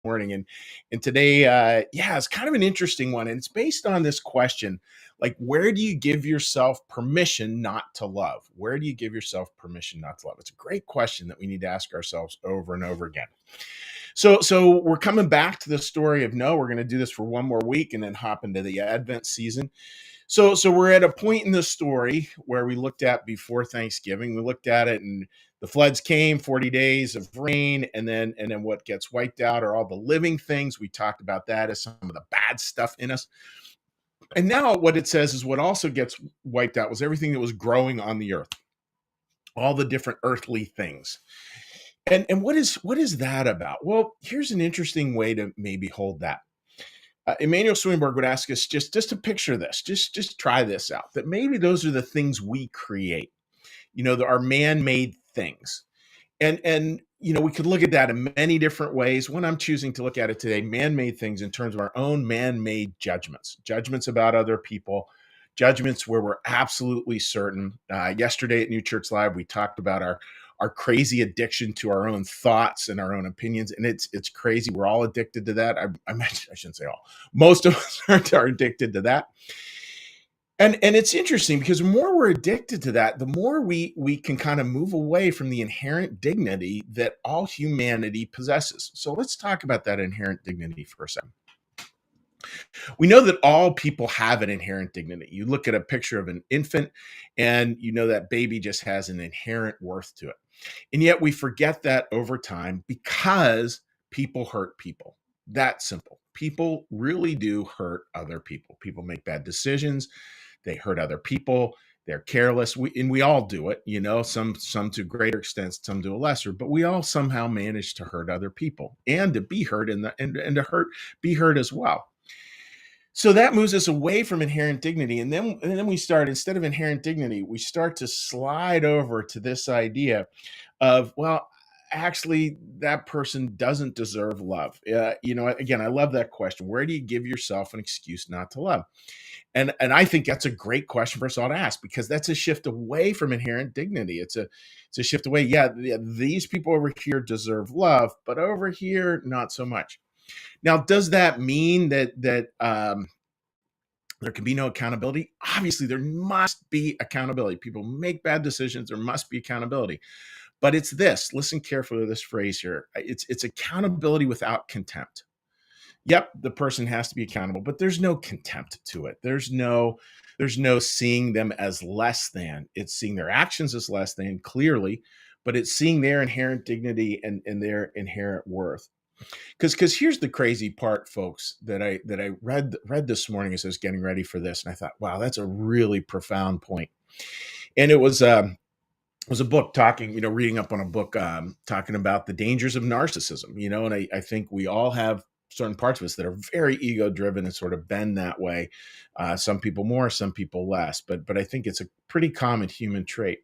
morning. And today, yeah, it's kind of an interesting one. And it's based on this question, like, where do you give yourself permission not to love? Where do you give yourself permission not to love? It's a great question that we need to ask ourselves over and over again. So we're coming back to the story of Noah. We're going to do this for one more week and then hop into the Advent season. So we're at a point in the story where we looked at before Thanksgiving. We looked at it, and the floods came, 40 days of rain, and then what gets wiped out are all the living things. We talked about that as some of the bad stuff in us. And now what it says is what also gets wiped out was everything that was growing on the earth, all the different earthly things. And what is that about? Well, here's an interesting way to maybe hold that. Emmanuel Swinburne would ask us just to picture this, just try this out. That maybe those are the things we create, our man-made things, and we could look at that in many different ways. When I'm choosing to look at it today, man-made things in terms of our own man-made judgments about other people, judgments where we're absolutely certain. Yesterday at New Church Live, we talked about our crazy addiction to our own thoughts and our own opinions. And it's crazy. We're all addicted to that. I shouldn't say all. Most of us are addicted to that. And it's interesting because the more we're addicted to that, the more we can kind of move away from the inherent dignity that all humanity possesses. So let's talk about that inherent dignity for a second. We know that all people have an inherent dignity. You look at a picture of an infant and that baby just has an inherent worth to it. And yet we forget that over time because people hurt people. That simple. People really do hurt other people. People make bad decisions. They hurt other people. They're careless. We all do it, some to a greater extent, some to a lesser, but we all somehow manage to hurt other people and to be hurt and to be hurt as well. So that moves us away from inherent dignity. And then we start, instead of inherent dignity, we start to slide over to this idea of, well, actually, that person doesn't deserve love. Again, I love that question. Where do you give yourself an excuse not to love? And I think that's a great question for us all to ask, because that's a shift away from inherent dignity. It's a shift away. Yeah, these people over here deserve love, but over here, not so much. Now, does that mean that there can be no accountability? Obviously, there must be accountability. People make bad decisions. There must be accountability. But it's this. Listen carefully to this phrase here. It's accountability without contempt. Yep, the person has to be accountable, but there's no contempt to it. There's no seeing them as less than. It's seeing their actions as less than, clearly, but it's seeing their inherent dignity and their inherent worth. Because here's the crazy part, folks, that I read this morning as I was getting ready for this, and I thought, wow, that's a really profound point. And it was a book reading up on a book talking about the dangers of narcissism. And I think we all have certain parts of us that are very ego driven and sort of bend that way. Some people more, some people less, but I think it's a pretty common human trait.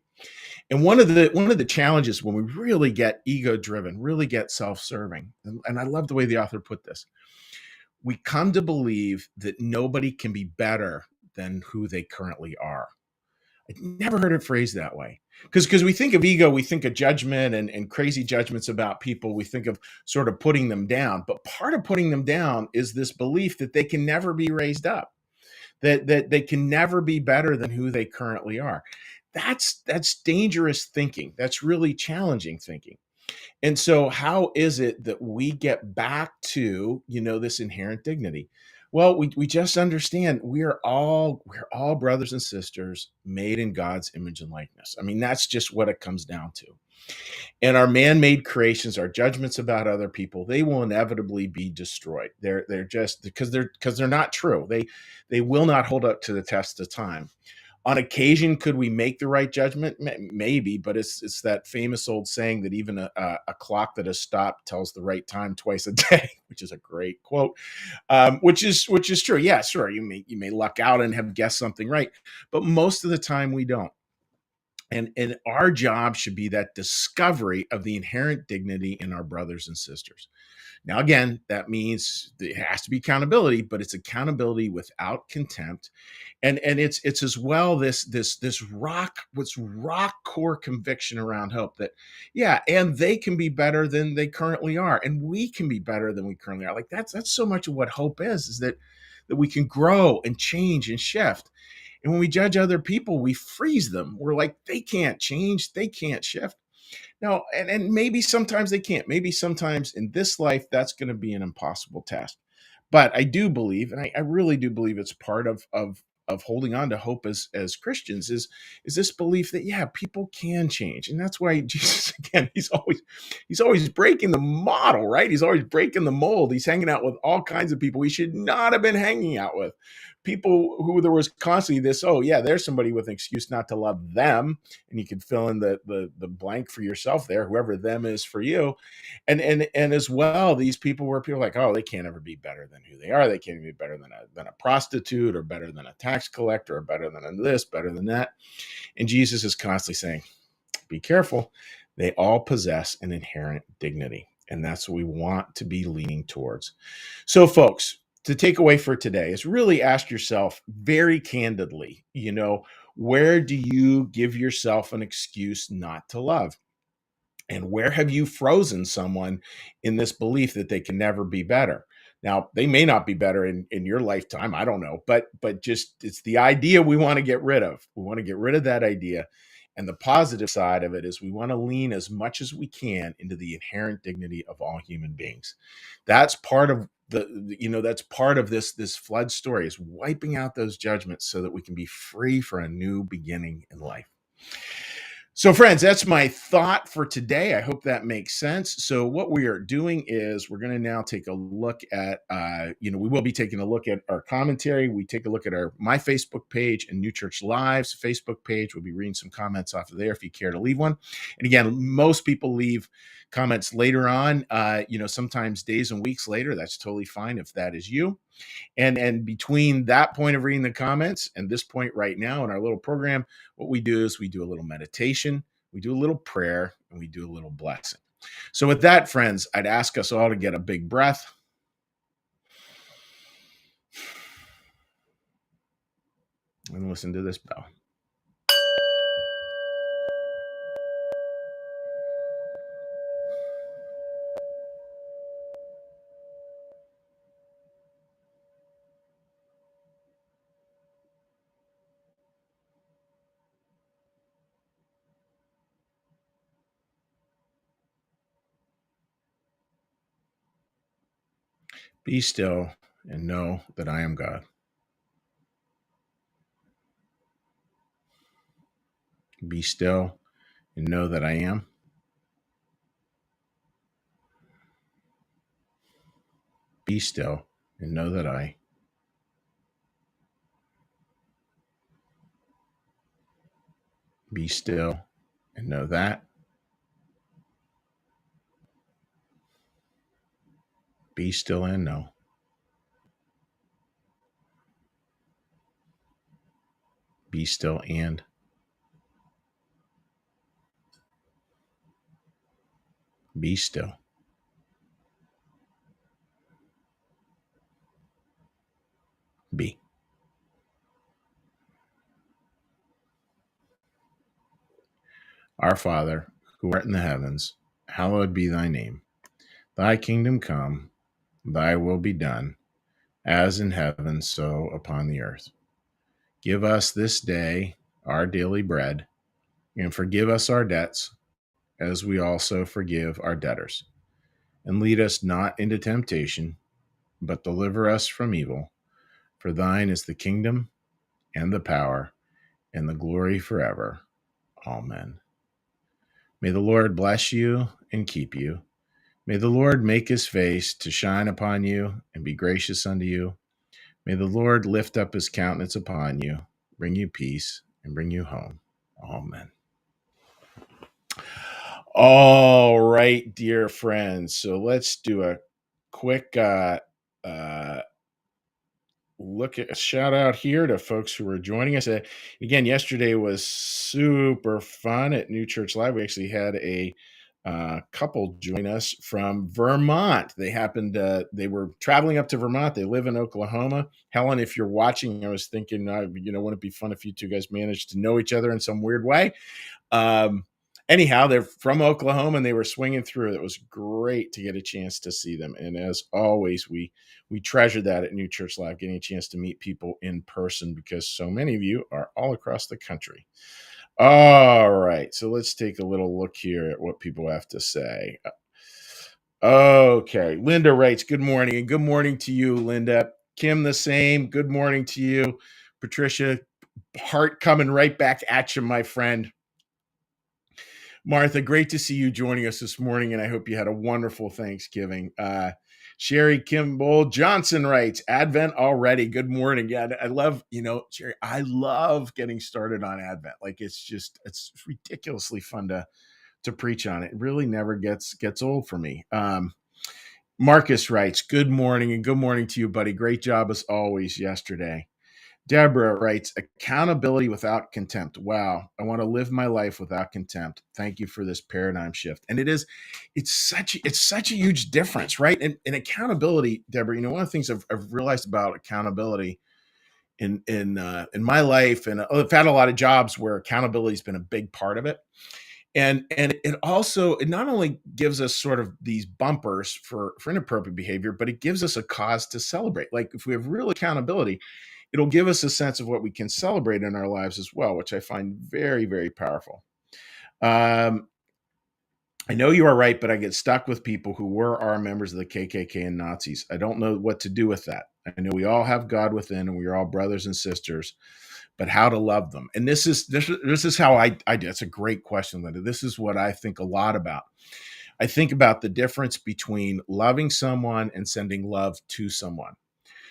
And one of the challenges when we really get ego driven, really get self-serving, and I love the way the author put this, we come to believe that nobody can be better than who they currently are. I'd never heard it phrased that way. Because we think of ego, we think of judgment and crazy judgments about people. We think of sort of putting them down. But part of putting them down is this belief that they can never be raised up, that they can never be better than who they currently are. That's dangerous thinking. That's really challenging thinking. And so how is it that we get back to, this inherent dignity? Well, we just understand we're all brothers and sisters made in God's image and likeness. I mean, that's just what it comes down to. And our man-made creations, our judgments about other people, they will inevitably be destroyed. They're just because they're not true. They will not hold up to the test of time. On occasion, could we make the right judgment? Maybe, but it's that famous old saying that even a clock that has stopped tells the right time twice a day, which is a great quote. Which is true. Yeah, sure. You may luck out and have guessed something right, but most of the time we don't. And our job should be that discovery of the inherent dignity in our brothers and sisters. Now, again, that means it has to be accountability, but it's accountability without contempt. And it's as well this rock core conviction around hope that, yeah, and they can be better than they currently are, and we can be better than we currently are. Like that's so much of what hope is that we can grow and change and shift. And when we judge other people, we freeze them. We're like, they can't change, they can't shift. No, and maybe sometimes they can't. Maybe sometimes in this life, that's going to be an impossible task. But I do believe, and I really do believe it's part of holding on to hope as Christians is this belief that, yeah, people can change. And that's why Jesus, again, he's always breaking the model, right? He's always breaking the mold. He's hanging out with all kinds of people he should not have been hanging out with. People who there was constantly this, oh yeah, there's somebody with an excuse not to love them, and you can fill in the blank for yourself there, whoever them is for you. And as well, these people where people are like, oh, they can't ever be better than who they are. They can't be better than a prostitute, or better than a tax collector, or better than this, better than that. And Jesus is constantly saying, be careful. They all possess an inherent dignity. And that's what we want to be leaning towards. So, folks, to take away for today is really ask yourself very candidly, where do you give yourself an excuse not to love? And where have you frozen someone in this belief that they can never be better? Now, they may not be better in your lifetime. I don't know, but just it's the idea we want to get rid of. We want to get rid of that idea. And the positive side of it is we want to lean as much as we can into the inherent dignity of all human beings. That's part of that's part of this flood story, is wiping out those judgments so that we can be free for a new beginning in life. So, friends, that's my thought for today. I hope that makes sense. So, what we are doing is we're going to now take a look at, we will be taking a look at our commentary. We take a look at my Facebook page and New Church Live's Facebook page. We'll be reading some comments off of there if you care to leave one. And again, most people leave comments later on, sometimes days and weeks later. That's totally fine if that is you. And between that point of reading the comments and this point right now in our little program, what we do is we do a little meditation, we do a little prayer, and we do a little blessing. So with that, friends, I'd ask us all to get a big breath. And listen to this bell. Be still and know that I am God. Be still and know that I am. Be still and know that I. Be still and know that. Be still and know. Be still and. Be still. Be. Our Father, who art in the heavens, hallowed be thy name. Thy kingdom come, thy will be done, as in heaven, so upon the earth. Give us this day our daily bread, and forgive us our debts, as we also forgive our debtors. And lead us not into temptation, but deliver us from evil. For thine is the kingdom, and the power, and the glory forever. Amen. May the Lord bless you and keep you. May the Lord make his face to shine upon you and be gracious unto you. May the Lord lift up his countenance upon you, bring you peace, and bring you home. Amen. All right, dear friends. So let's do a quick look at a shout out here to folks who are joining us. Again, yesterday was super fun at New Church Live. We actually had a couple join us from Vermont. They were traveling up to Vermont. They live in Oklahoma. Helen, if you're watching, I was thinking, wouldn't it be fun if you two guys managed to know each other in some weird way? Anyhow, they're from Oklahoma and they were swinging through. It was great to get a chance to see them. And as always, we treasure that at New Church Live, getting a chance to meet people in person because so many of you are all across the country. All right, so let's take a little look here at what people have to say. Okay, Linda writes, good morning, and good morning to you, Linda. Kim, the same. Good morning to you. Patricia, heart coming right back at you, my friend. Martha, great to see you joining us this morning, and I hope you had a wonderful Thanksgiving. Sherry Kimball Johnson writes, Advent already. Good morning. Yeah, I love, Sherry, I love getting started on Advent. Like it's ridiculously fun to preach on. It really never gets old for me. Marcus writes, good morning, and good morning to you, buddy. Great job as always yesterday. Deborah writes, accountability without contempt. Wow. I want to live my life without contempt. Thank you for this paradigm shift. And it's such a huge difference, right? And accountability, Deborah, one of the things I've realized about accountability in my life, and I've had a lot of jobs where accountability has been a big part of it. And it not only gives us sort of these bumpers for inappropriate behavior, but it gives us a cause to celebrate. Like if we have real accountability, it'll give us a sense of what we can celebrate in our lives as well, which I find very, very powerful. I know you are right, but I get stuck with people who were members of the KKK and Nazis. I don't know what to do with that. I know we all have God within and we are all brothers and sisters, but how to love them. And this is how I do. It's a great question, Linda. This is what I think a lot about. I think about the difference between loving someone and sending love to someone.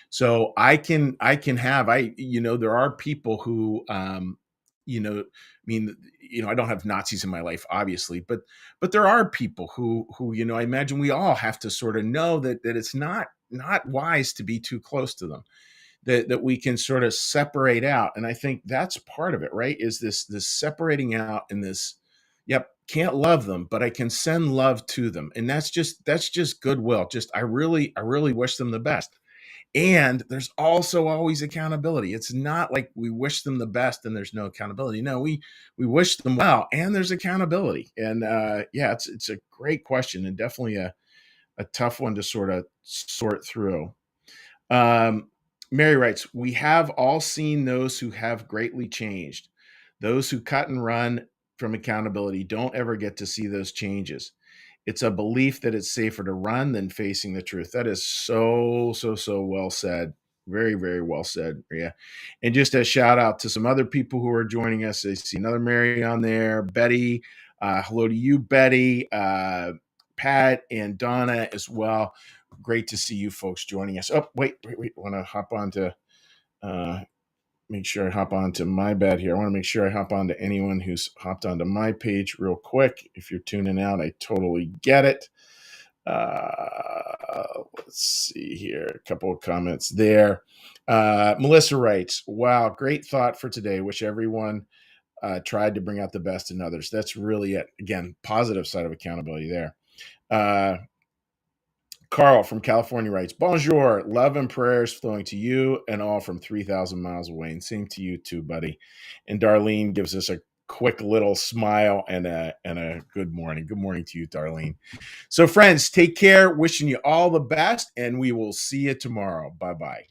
So I can have, there are people who, I don't have Nazis in my life, obviously, but there are people who, I imagine we all have to sort of know that it's not wise to be too close to them, that we can sort of separate out. And I think that's part of it, right? Is this separating out and this, can't love them, but I can send love to them. And that's just goodwill. Just, I really wish them the best. And there's also always accountability. It's not like we wish them the best and there's no accountability. No, we wish them well and there's accountability. And it's a great question and definitely a tough one to sort of sort through. Mary writes, we have all seen those who have greatly changed. Those who cut and run from accountability don't ever get to see those changes. It's a belief that it's safer to run than facing the truth. That is so well said. Very, very well said, Maria. And just a shout out to some other people who are joining us. I see another Mary on there. Betty, hello to you, Betty. Pat and Donna as well. Great to see you folks joining us. Oh, wait. I want to hop on to make sure I hop onto my bed here. I want to make sure I hop on to anyone who's hopped onto my page real quick. If you're tuning out, I totally get it. Let's see here. A couple of comments there. Melissa writes, wow, great thought for today. Wish everyone tried to bring out the best in others. That's really it. Again, positive side of accountability there. Carl from California writes, bonjour, love and prayers flowing to you and all from 3,000 miles away. And same to you too, buddy. And Darlene gives us a quick little smile and a good morning. Good morning to you, Darlene. So friends, take care. Wishing you all the best and we will see you tomorrow. Bye-bye.